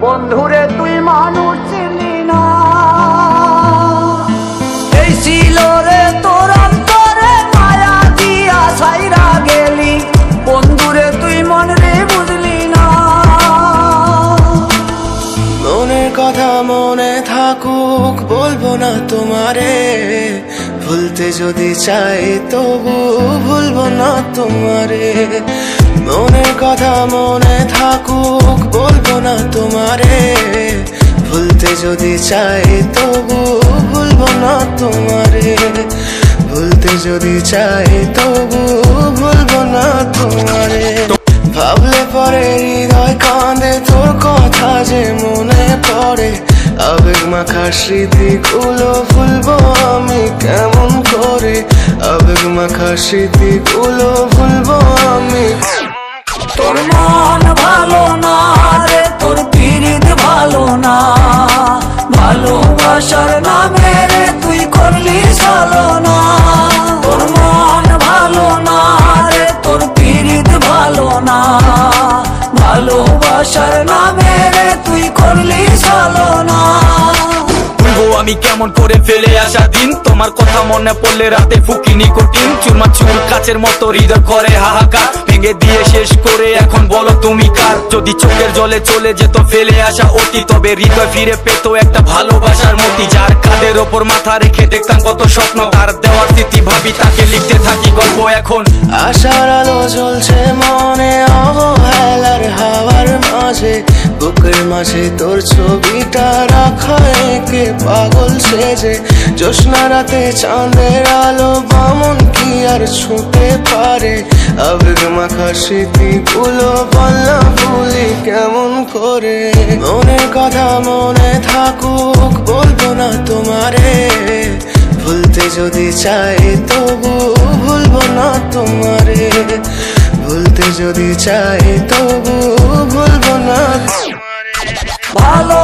বন্ধুরে তুই মানুষ চিনি না। এই ছিল রে তোর অন্তরে মায়া দিয়া ছাইরা গেলি, বন্ধুরে তুই মন রে বুঝলি না। মনের কথা মনে থাকুক বলবো না তোমারে, ভুলতে যদি চাই তবু ভুলবো না তোমারে। মনের কথা মনে থাকুক বলবো না তোমারে, ভুলতে যদি চাই তবু ভুলবো না তোমারে। ভুলতে যদি চাই তবু ভুলবো না তোমারে। ভাবলে পরে হৃদয় কাঁদে তোর কথা যে মনে পড়ে, আবেগ মাখা স্মৃতিগুলো ভুলবো আমি কেমন করে। আবেগ মাখা স্মৃতিগুলো ভুলবো আমি। তোর মন ভালো না রে, তোর পীড়িত ভালো না, ভালোবাসার নামে রে তুই করলি ছলনা। তোর মন ভালো না রে, তোর পীড়িত ভালো না, ভালোবাসার নামে রে তুই করলি ছলনা। আমি কেমন করে ফেলে আসা দিন, তোমার কথা মনে পড়লে রাতে ফুকি নিকোটিন। চুরমা চুর কাচের মতো হৃদয় করে হাহাকার, ভেঙে দিয়ে শেষ করে এখন বলো তুমি কার। যদি চোখের জলে চলে যেত ফেলে আসা অতি, তবে হৃদয় ফিরে পেত একটা ভালোবাসার মতি। যার কাঁধের ওপর মাথা রেখে দেখতাম কত স্বপ্ন, তার দেওয়ার স্মৃতি ভাবি তাকে লিখতে থাকি গল্প এখন। আশার আলো জ্বলছে মনে অবহেলার হাওয়ার মাঝে, বুকের মাঝে তোর ছবিটা রাখা একে পাগল সেজে। জ্যোৎস্না রাতে চাঁদের আলো বামন কি আর ছুঁতে পারে। আবেগ মাখা স্মৃতিগুলো বলনা ভুলি কেমন করে। মনের কথা মনে থাকুক বলবো না তোমারে, ভুলতে যদি চাই তবু ভুলবো না তোমারে। ভুলতে যদি চাই তবু ভুলবো না তোমারে। ভালো